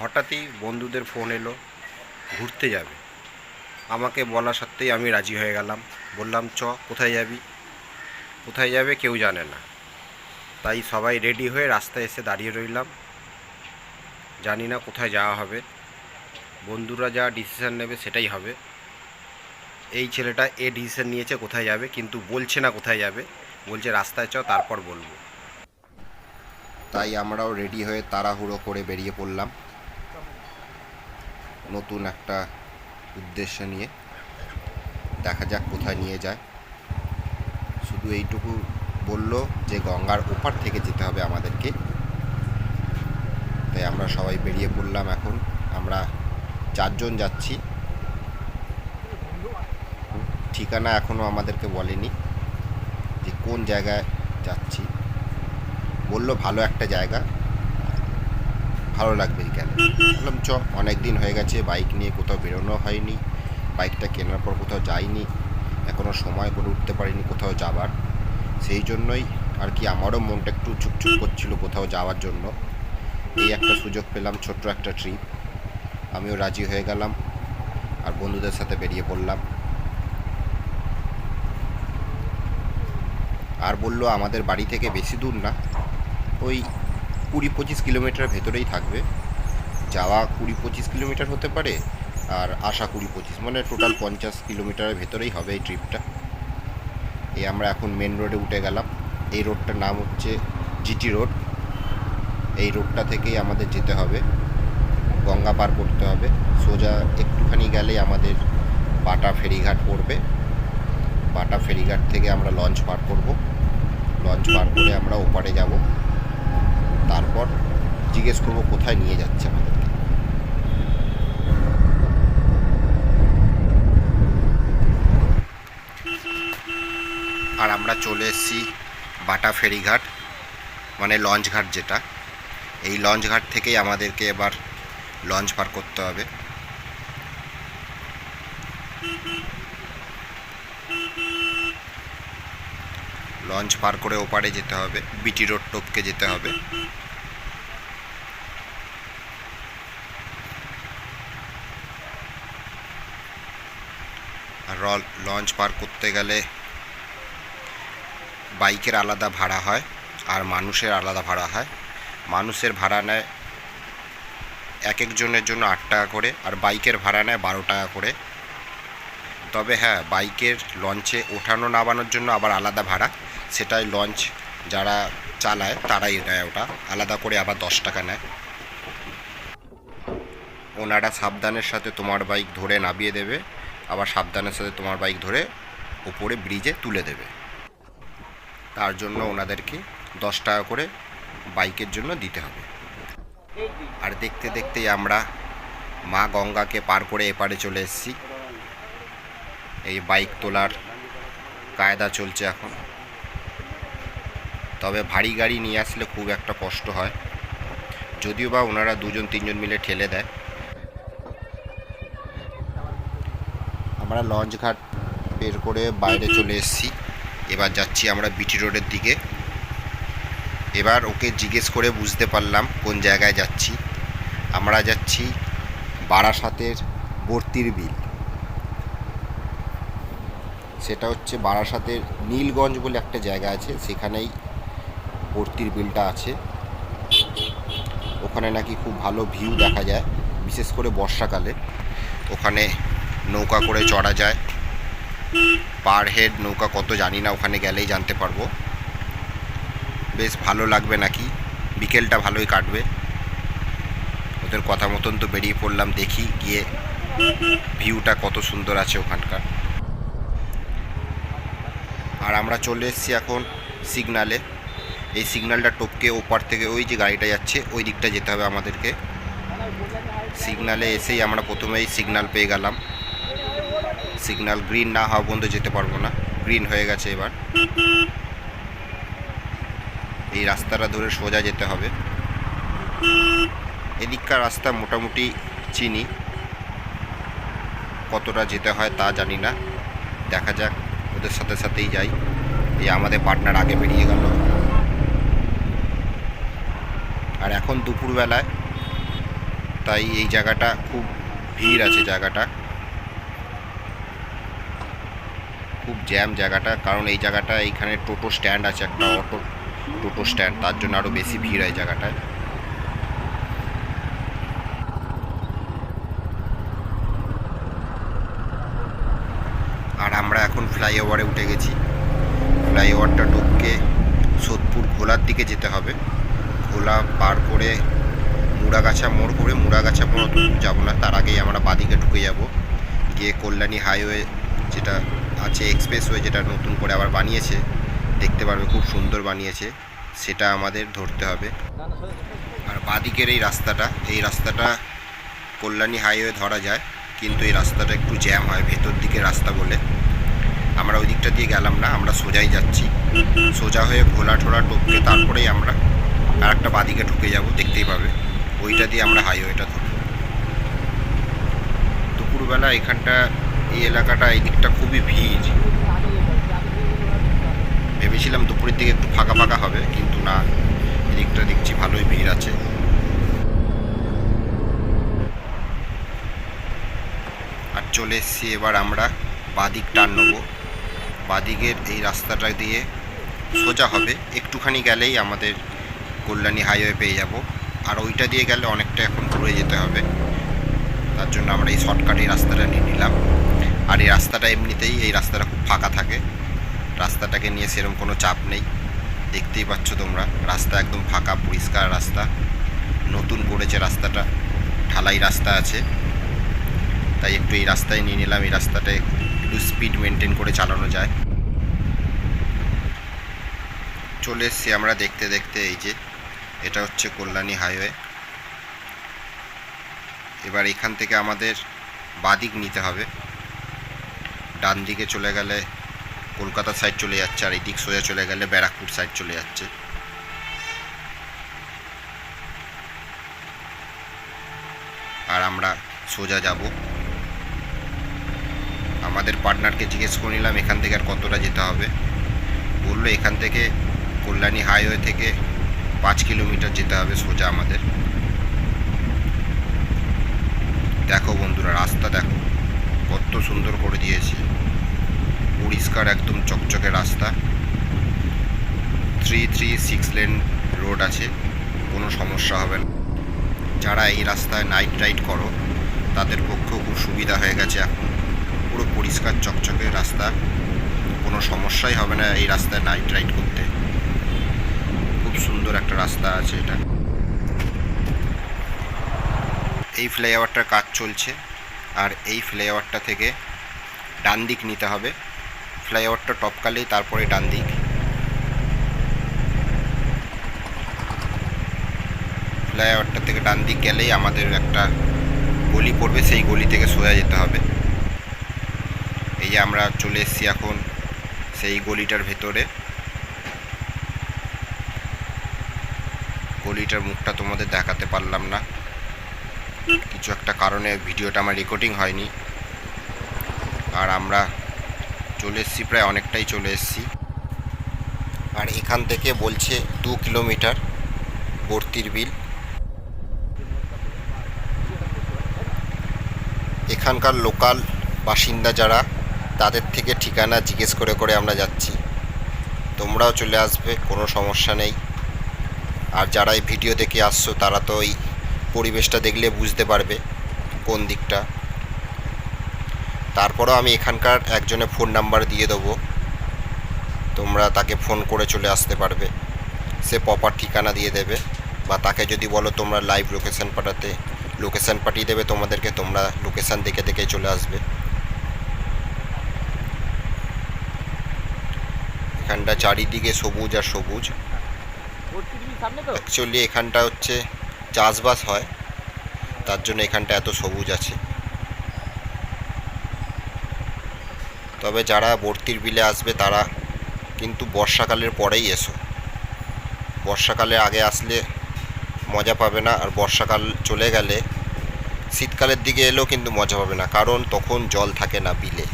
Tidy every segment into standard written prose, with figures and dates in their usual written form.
হঠাৎই বন্ধুদের ফোন এলো ঘুরতে যাবে। আমাকে বলা সত্ত্বেই আমি রাজি হয়ে গেলাম। বললাম চ, কোথায় যাবি? কোথায় যাবে কেউ জানে না, তাই সবাই রেডি হয়ে রাস্তায় এসে দাঁড়িয়ে রইলাম। জানি না কোথায় যাওয়া হবে, বন্ধুরা যা ডিসিশান নেবে সেটাই হবে। এই ছেলেটা ডিসিশান নিয়েছে কোথায় যাবে, কিন্তু বলছে না কোথায় যাবে, বলছে রাস্তায় চ তারপর বলবো। তাই আমরাও রেডি হয়ে তাড়াহুড়ো করে বেরিয়ে পড়লাম নতুন একটা উদ্দেশ্য নিয়ে। দেখা যাক কোথায় নিয়ে যায়। শুধু এইটুকু বলল যে গঙ্গার ওপার থেকে যেতে হবে আমাদেরকে। তাই আমরা সবাই বেরিয়ে পড়লাম। এখন আমরা 4 জন যাচ্ছি। ঠিকানা এখনও আমাদেরকে বলেনি যে কোন জায়গায় যাচ্ছি। বললো ভালো একটা জায়গা, ভালো লাগবে এখানে। বললাম চ, অনেক দিন হয়ে গেছে বাইক নিয়ে কোথাও বেরোনো হয়নি, বাইকটা কেনার পর কোথাও যাইনি, এখনও সময় করে উঠতে পারিনি কোথাও যাবার। সেই জন্যই আর কি আমারও মনটা একটু চুপচুপ করছিল কোথাও যাওয়ার জন্য। এই একটা সুযোগ পেলাম, ছোট্ট একটা ট্রিপ। আমিও রাজি হয়ে গেলাম আর বন্ধুদের সাথে বেরিয়ে পড়লাম। আর বললো আমাদের বাড়ি থেকে বেশি দূর না, ওই 20-25 কিলোমিটার ভেতরেই থাকবে। যাওয়া 20-25 কিলোমিটার হতে পারে, আর আসা 20-25, মানে টোটাল 50 কিলোমিটারের ভেতরেই হবে এই ট্রিপটা। এই আমরা এখন মেন রোডে উঠে গেলাম। এই রোডটার নাম হচ্ছে জিটি রোড। এই রোডটা থেকেই আমাদের যেতে হবে, গঙ্গা পার করতে হবে। সোজা একটুখানি গেলেই আমাদের বাটা ফেরিঘাট পড়বে। বাটা ফেরিঘাট থেকে আমরা লঞ্চ পার করব। লঞ্চ পার করে আমরা ওপারে যাব। তারপর জিজ্ঞেস করবো কোথায় নিয়ে যাচ্ছে আমাদেরকে। আর আমরা চলে এসেছি বাটা ফেরিঘাট, মানে লঞ্চ ঘাট যেটা। এই লঞ্চ ঘাট থেকেই আমাদেরকে এবার লঞ্চ পার করতে হবে। লঞ্চ পার করে ওপারে যেতে হবে, বিটি রোড টপকে যেতে হবে। আর লঞ্চ পার করতে গেলে বাইকের আলাদা ভাড়া হয় আর মানুষের আলাদা ভাড়া হয়। মানুষের ভাড়া নেয় এক একজনের জন্য 8 টাকা করে, আর বাইকের ভাড়া নেয় 12 টাকা করে। তবে হ্যাঁ, বাইকের লঞ্চে ওঠানো নামানোর জন্য আবার আলাদা ভাড়া, সেটাই লঞ্চ যারা চালায় তারাই নেয়, ওটা আলাদা করে আবার 10 টাকা নেয়। ওনারা সাবধানের সাথে তোমার বাইক ধরে নামিয়ে দেবে, আবার সাবধানের সাথে তোমার বাইক ধরে উপরে ব্রিজে তুলে দেবে। তার জন্য ওনাদেরকে 10 টাকা করে বাইকের জন্য দিতে হবে। আর দেখতে দেখতেই আমরা মা গঙ্গাকে পার করে এপারে চলে এসেছি। এই বাইক তোলার কায়দা চলছে এখন। তবে ভারী গাড়ি নিয়ে আসলে খুব একটা কষ্ট হয়, যদিও বা ওনারা 2-3 জন মিলে ঠেলে দেয়। আমরা লঞ্চ ঘাট বের করে বাইরে চলে এসেছি। এবার যাচ্ছি আমরা বিটি রোডের দিকে। এবার ওকে জিজ্ঞেস করে বুঝতে পারলাম কোন জায়গায় যাচ্ছি। আমরা যাচ্ছি বারাসাতের বর্তির বিল। সেটা হচ্ছে বারাসাতের নীলগঞ্জ বলে একটা জায়গা আছে, সেখানেই বর্তির বিলটা আছে। ওখানে নাকি খুব ভালো ভিউ দেখা যায়, বিশেষ করে বর্ষাকালে। ওখানে নৌকা করে চড়া যায়। পার হেড নৌকা কত জানি না, ওখানে গেলেই জানতে পারবো। বেশ ভালো লাগবে নাকি, বিকেলটা ভালোই কাটবে। ওদের কথা মতন তো বেরিয়ে পড়লাম, দেখি গিয়ে ভিউটা কত সুন্দর আছে ওখানকার। আর আমরা চলে এসেছি এখন সিগনালে। এই সিগন্যালটা টপকে ওপার থেকে ওই যে গাড়িটা যাচ্ছে ওই দিকটা যেতে হবে আমাদেরকে। সিগনালে এসেই আমরা প্রথমেই সিগন্যাল পেয়ে গেলাম। সিগন্যাল গ্রিন না হওয়া পর্যন্ত যেতে পারবো না, গ্রিন হয়ে গেছে এবার। এই রাস্তাটা ধরে সোজা যেতে হবে। এদিককার রাস্তা মোটামুটি চিনি, কতটা যেতে হয় তা জানি না, দেখা যাক, ওদের সাথে সাথেই যাই। এই আমাদের পার্টনার আগে বেরিয়ে গেল। আর এখন দুপুরবেলায় তাই এই জায়গাটা খুব ভিড় আছে, জায়গাটা খুব জ্যাম জায়গাটা, কারণ এই জায়গাটা এইখানে টোটো স্ট্যান্ড আছে, একটা টোটো স্ট্যান্ড, তার জন্য আরও বেশি ভিড় হয় জায়গাটায়। আর আমরা এখন ফ্লাইওভারে উঠে গেছি। ফ্লাইওভারটা টপকে সোদপুর ঘোলার দিকে যেতে হবে। ঘোলা পার করে মুড়াগাছা মোড় করে, মুড়াগাছা মোড় অত যাবো না, তার আগেই আমরা বাদিকে ঢুকে যাব, গিয়ে কল্যাণী হাইওয়ে যেটা আছে, এক্সপ্রেসওয়ে যেটা নতুন করে আবার বানিয়েছে, দেখতে পারবে খুব সুন্দর বানিয়েছে, সেটা আমাদের ধরতে হবে। আর বাদিকের এই রাস্তাটা কল্যাণী হাইওয়ে ধরা যায়, কিন্তু এই রাস্তাটা একটু জ্যাম হয়, ভেতর দিকে রাস্তা বলে আমরা ওই দিকটা দিয়ে গেলাম না, আমরা সোজাই যাচ্ছি। সোজা হয়ে ঘোলা ঠোলা টপকে তারপরেই আমরা আর একটা বাদিকে ঢুকে যাব, দেখতেই পাবে, ওইটা দিয়ে আমরা হাইওয়েটা ধরব। দুপুরবেলা এখানটা, এই এলাকাটা, এই দিকটা খুবই ভিড়। ভেবেছিলাম দুপুরের দিকে একটু ফাঁকা ফাঁকা হবে, কিন্তু না, এদিকটা দেখছি ভালোই ভিড় আছে। আর চলে এসছি এবার আমরা বাদিক টান নেব। বাদিকের এই রাস্তাটা দিয়ে সোজা হবে, একটুখানি গেলেই আমাদের কল্যাণী হাইওয়ে পেয়ে যাব। আর ওইটা দিয়ে গেলে অনেকটা এখন ঘুরে যেতে হবে, তার জন্য আমরা এই শর্টকাট এই রাস্তাটা নিয়ে নিলাম। আর এই রাস্তাটা এমনিতেই, এই রাস্তাটা খুব ফাঁকা থাকে, রাস্তাটাকে নিয়ে সেরকম কোনো চাপ নেই, দেখতেই পাচ্ছ তোমরা, রাস্তা একদম ফাঁকা পরিষ্কার রাস্তা, নতুন করেছে রাস্তাটা, ঢালাই রাস্তা আছে, তাই একটু এই রাস্তায় নিয়ে নিলাম। এই রাস্তাটায় একটু স্পিড মেনটেন করে চালানো যায়। চলে এসছি আমরা দেখতে দেখতে, এই যে এটা হচ্ছে কল্যাণী হাইওয়ে। এবার এখান থেকে আমাদের বাদিক নিতে হবে, ডান দিকে চলে গেলে কলকাতা সাইড চলে যাচ্ছে, আর এই দিক সোজা চলে গেলে ব্যারাকপুর সাইড চলে যাচ্ছে। আর আমরা সোজা যাব। আমাদের পার্টনারকে জিজ্ঞেস করে নিলাম এখান থেকে আর কতটা যেতে হবে, বললো এখান থেকে কল্যাণী হাইওয়ে থেকে 5 কিলোমিটার যেতে হবে সোজা আমাদের। দেখো বন্ধুরা, রাস্তা দেখো কত সুন্দর করে দিয়েছে, পরিষ্কার একদম চকচকে রাস্তা। 336 লেন রোড আছে, কোনো সমস্যা হবে না। যারা এই রাস্তায় নাইট রাইড করো তাদের পক্ষেও খুব সুবিধা হয়ে গেছে, এখন পুরো পরিষ্কার চকচকে রাস্তা, কোনো সমস্যাই হবে না এই রাস্তায় নাইট রাইড করতে। খুব সুন্দর একটা রাস্তা আছে এটা। এই ফ্লাইওভারটার কাজ চলছে, আর এই ফ্লাইওভারটা থেকে ডান দিক নিতে হবে। ফ্লাইওভারটা টপকালেই তারপরে ডান দিক। ফ্লাইওভারটা থেকে ডান দিক গেলেই আমাদের একটা গলি পড়বে, সেই গলি থেকে সোজা যেতে হবে। এই যে আমরা চলে এসেছি এখন সেই গলিটার ভেতরে। গলিটার মুখটা তোমাদের দেখাতে পারলাম না, কিছু একটা কারণে ভিডিওটা আমার রেকর্ডিং হয়নি। আর আমরা চলে এসেছি, প্রায় অনেকটাই চলে এসেছি। আর এখান থেকে বলছে 2 কিলোমিটার বর্তির বিল। এখানকার লোকাল বাসিন্দা যারা, তাদের থেকে ঠিকানা জিজ্ঞেস করে করে আমরা যাচ্ছি। তোমরাও চলে আসবে, কোনো সমস্যা নেই। আর যারা এই ভিডিও দেখে আসছো তারা তো এই পরিবেশটা দেখলে বুঝতে পারবে কোন দিকটা। তারপরেও আমি এখানকার একজনের ফোন নাম্বার দিয়ে দেবো, তোমরা তাকে ফোন করে চলে আসতে পারবে, সে প্রপার ঠিকানা দিয়ে দেবে। বা তাকে যদি বলো তোমরা লাইভ লোকেশান পাঠাতে, লোকেশান পাঠিয়ে দেবে তোমাদেরকে, তোমরা লোকেশান দেখে দেখে চলে আসবে। এখানটা চারিদিকে সবুজ আর সবুজ। অ্যাকচুয়ালি এখানটা হচ্ছে চাষবাস হয়, তার জন্য এখানটা এত সবুজ আছে। তবে যারা বর্তির বিলে আসবে তারা কিন্তু বর্ষাকালের পরেই এসো, বর্ষাকালে আগে আসলে মজা পাবে না। আর বর্ষাকাল চলে গেলে শীতকালের দিকে এলেও কিন্তু মজা পাবে না, কারণ তখন জল থাকে না বিলে।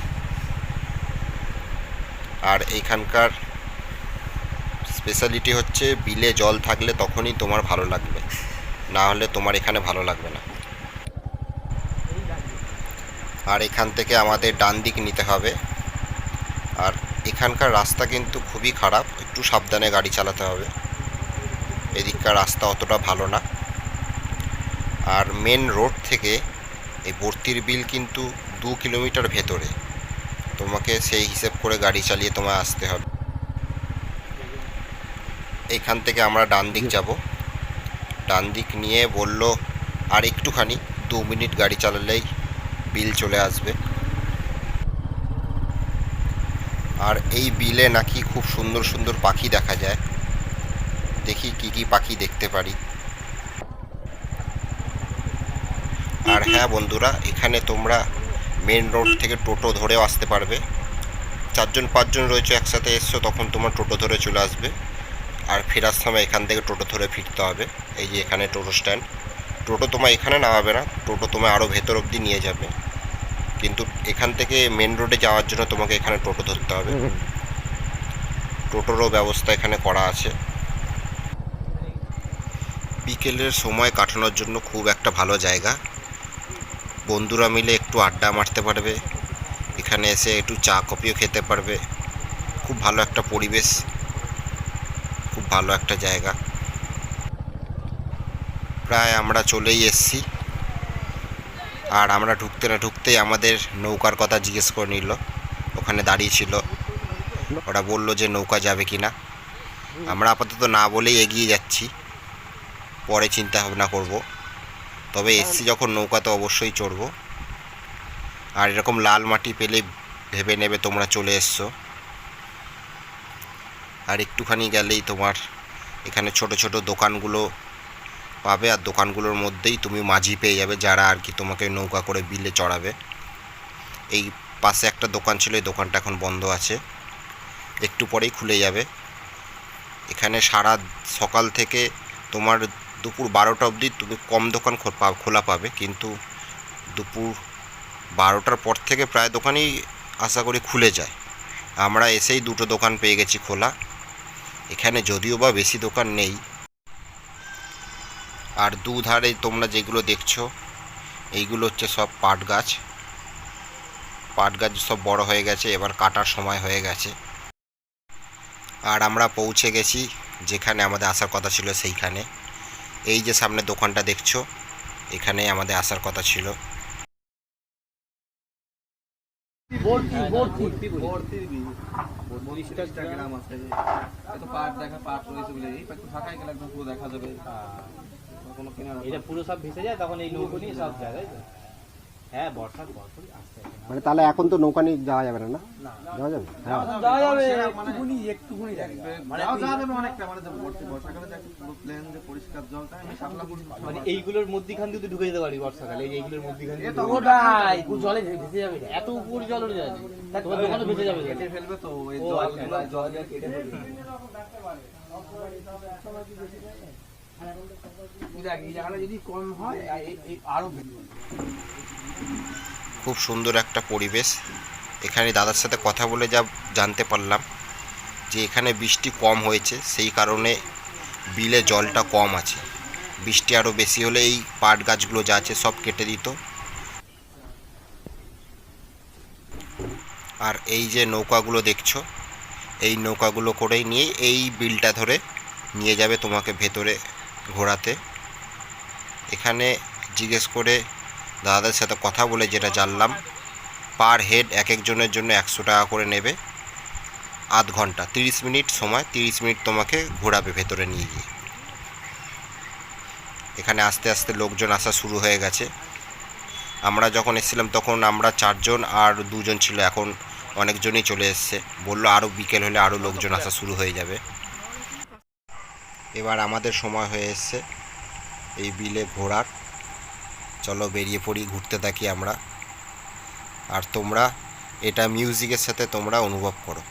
আর এইখানকার স্পেশালিটি হচ্ছে বিলে জল থাকলে তখনই তোমার ভালো লাগবে, না হলে তোমার এখানে ভালো লাগবে না। আর এখান থেকে আমাদের ডান দিক নিতে হবে। আর এখানকার রাস্তা কিন্তু খুবই খারাপ, একটু সাবধানে গাড়ি চালাতে হবে, এদিককার রাস্তা অতটা ভালো না। আর মেন রোড থেকে এই বর্তির বিল কিন্তু 2 কিলোমিটার ভেতরে, তোমাকে সেই হিসেব করে গাড়ি চালিয়ে তোমায় আসতে হবে। এখান থেকে আমরা ডান দিক যাব, ডান দিক নিয়ে বলল আর একটুখানি 2 মিনিট গাড়ি চালালেই বিল চলে আসবে। আর এই বিলে নাকি খুব সুন্দর সুন্দর পাখি দেখা যায়, দেখি কি কি পাখি দেখতে পারি। আর হ্যাঁ বন্ধুরা, এখানে তোমরা মেন রোড থেকে টোটো ধরেও আসতে পারবে। 4-5 জন রয়েছে একসাথে এসছো, তখন তোমার টোটো ধরে চলে আসবে। আর ফেরার সময় এখান থেকে টোটো ধরে ফিরতে হবে। এই যে এখানে টোটো স্ট্যান্ড, টোটো তোমার এখানে নামাবে না, টোটো তোমায় আরও ভেতর অবধি নিয়ে যাবে, কিন্তু এখান থেকে মেন রোডে যাওয়ার জন্য তোমাকে এখানে টোটো ধরতে হবে। টোটোরও ব্যবস্থা এখানে করা আছে। বিকেলের সময় কাটানোর জন্য খুব একটা ভালো জায়গা, বন্ধুরা মিলে একটু আড্ডা মারতে পারবে, এখানে এসে একটু চা কফিও খেতে পারবে। খুব ভালো একটা পরিবেশ, খুব ভালো একটা জায়গা। প্রায় আমরা চলেই এসেছি। আর আমরা ঢুকতে না ঢুকতেই আমাদের নৌকার কথা জিজ্ঞেস করে নিল, ওখানে দাঁড়িয়ে ছিল। ওরা বলল যে নৌকা যাবে কি না। আমরা আপাতত না বলেই এগিয়ে যাচ্ছি, পরে চিন্তা ভাবনা করব। তবে এসছি যখন নৌকাতে অবশ্যই চড়ব। আর এরকম লাল মাটি পেলে ভেবে নেবে তোমরা চলে এসছো। আর একটুখানি গেলেই তোমার এখানে ছোট ছোট দোকানগুলো পাবে, আর দোকানগুলোর মধ্যেই তুমি মাঝি পেয়ে যাবে, যারা আর কি তোমাকে নৌকা করে বিলে চড়াবে। এই পাশে একটা দোকান ছিল, এই দোকানটা এখন বন্ধ আছে, একটু পরেই খুলে যাবে। এখানে সারা সকাল থেকে তোমার দুপুর 12টা অবধি তুমি কম দোকান খোলা পাবে, কিন্তু দুপুর 12টার পর থেকে প্রায় দোকানই আশা করি খুলে যায়। আমরা এসেই 2টো দোকান পেয়ে গেছি খোলা, এখানে যদিও বা বেশি দোকান নেই। আর দুধারে তোমরা যেগুলো দেখছো এইগুলো হচ্ছে সব পাট গাছ। পাট গাছ সব বড় হয়ে গেছে, এবার কাটার সময় হয়ে গেছে। আর আমরা পৌঁছে গেছি যেখানে আমাদের আসার কথা ছিল সেইখানে। এই যে সামনে দোকানটা দেখছো, এখানে আমাদের আসার কথা ছিল। এটা পুরো সব ভেসে যায়, তখন এই নৌকো নিয়ে সব যায়, তাই তো? হ্যাঁ, বর্ষার পরপরই আসতে হবে। মানে তাহলে এখন তো নৌকা নিয়ে যাওয়া যাবে না? যাওয়া যাবে? হ্যাঁ, যাওয়া যাবে, একটুখানি মানে যাওয়া যাবে অনেকটা, মানে বর্ষাকালে যে পুরো প্লেন যে পরিষ্কার জলটা আমি শাপলাপুর মানে এইগুলোর মধ্যখান দিয়ে ঢুকে যেতে পারি বর্ষাকালে, এইগুলোর মধ্যখান দিয়ে। ওটাই জলে ভেসে যাবে, এত উপর জল উঠে যাবে, তোমার দোকানে ভেসে যাবে। কেটে ফেলবে তো ওই জল দিয়ে কেটে ফেলবে। দেখ এই জায়গাটা যদি কম হয় আরো খুব সুন্দর একটা পরিবেশ। এখানে দাদার সাথে কথা বলে যা জানতে পারলাম যে এখানে বৃষ্টি কম হয়েছে, সেই কারণে বিলে জলটা কম আছে। বৃষ্টি আরও বেশি হলে এই পাট গাছগুলো যা আছে সব কেটে দিত। আর এই যে নৌকাগুলো দেখছো, এই নৌকাগুলো করেই নিয়ে এই বিলটা ধরে নিয়ে যাবে তোমাকে ভেতরে ঘোরাতে। এখানে জিজ্ঞেস করে দাদাদের সাথে কথা বলে যেটা জানলাম, পার হেড এক একজনের জন্য 100 টাকা করে নেবে। আধ ঘন্টা 30 মিনিট সময়, 30 মিনিট তোমাকে ঘোরাবে ভেতরে নিয়ে গিয়ে। এখানে আস্তে আস্তে লোকজন আসা শুরু হয়ে গেছে। আমরা যখন এসেছিলাম তখন আমরা 4 জন আর 2 জন ছিল, এখন অনেকজনই চলে এসছে। বললো আরও বিকেল হলে আরও লোকজন আসা শুরু হয়ে যাবে। এবার আমাদের সময় হয়ে এসছে এই বিলে ঘোরার। চলো বেরিয়ে পড়ি, ঘুরতে থাকি আমরা। আর তোমরা এটা মিউজিকের সাথে তোমরা অনুভব করো।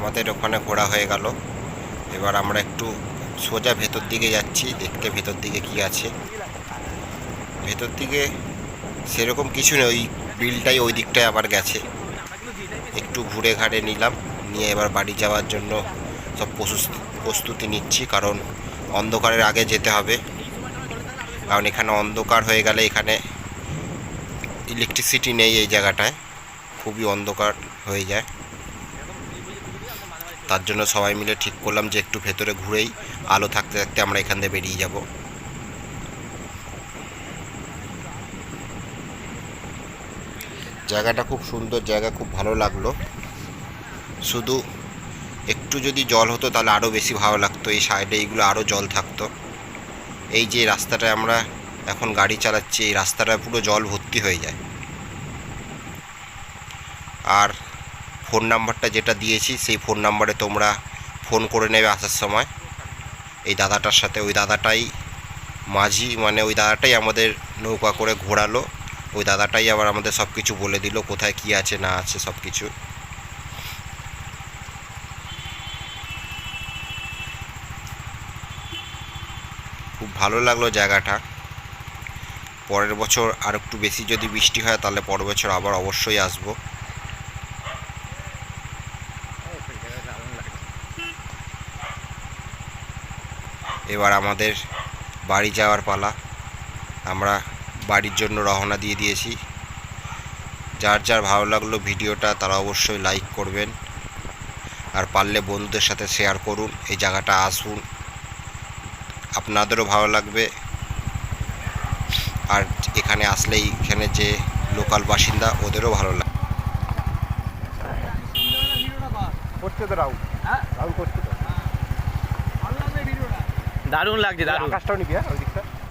আমাদের ওখানে ঘোরা হয়ে গেল। এবার আমরা একটু সোজা ভেতর দিকে যাচ্ছি, দেখতে ভেতর দিকে কি আছে। ভেতর দিকে সেরকম কিছু নেই, ওই বিলটাই ওই দিকটায় আবার গেছে। একটু ঘুরে ঘাড়ে নিলাম, নিয়ে এবার বাড়ি যাওয়ার জন্য সব প্রস্তুতি নিচ্ছি, কারণ অন্ধকারের আগে যেতে হবে। কারণ এখানে অন্ধকার হয়ে গেলে, এখানে ইলেকট্রিসিটি নেই এই জায়গাটায়, খুবই অন্ধকার হয়ে যায়। তার জন্য সবাই মিলে ঠিক করলাম যে একটু ভেতরে ঘুরেই আলো থাকতে থাকতে আমরা এখান থেকে বেরিয়ে যাব। জায়গাটা খুব সুন্দর জায়গা, খুব ভালো লাগলো। শুধু একটু যদি জল হতো তাহলে আরও বেশি ভালো লাগতো। এই সাইডে এইগুলো আরও জল থাকতো। এই যে রাস্তাটায় আমরা এখন গাড়ি চালাচ্ছি, এই রাস্তাটা পুরো জল ভর্তি হয়ে যায়। আর ফোন নাম্বারটা যেটা দিয়েছি, সেই ফোন নাম্বারে তোমরা ফোন করে নেবে আসার সময় এই দাদাটার সাথে। ওই দাদাটাই মাঝি, মানে ওই দাদাটাই আমাদের নৌকা করে ঘোরালো। ওই দাদাটাই আবার আমাদের সব কিছু বলে দিল, কোথায় কি আছে না আছে সব কিছু। খুব ভালো লাগলো জায়গাটা। পরের বছর আর একটু বেশি যদি বৃষ্টি হয় তাহলে পরের বছর আবার অবশ্যই আসবো। এবার আমাদের বাড়ি যাওয়ার পালা। আমরা বাড়ির জন্য রওনা দিয়ে দিয়েছি। যার যার ভালো লাগলো ভিডিওটা তারা অবশ্যই লাইক করবেন, আর পারলে বন্ধুদের সাথে শেয়ার করুন। এই জায়গাটা আসুন, আপনাদেরও ভালো লাগবে। আর এখানে আসলেই এখানে যে লোকাল বাসিন্দা ওদেরও ভালো লাগবে। করছে তো রাহুল, রাহুল করছে তো। দারুণ লাগছে, দারুণ। আকাশটাও নিবি, হ্যাঁ?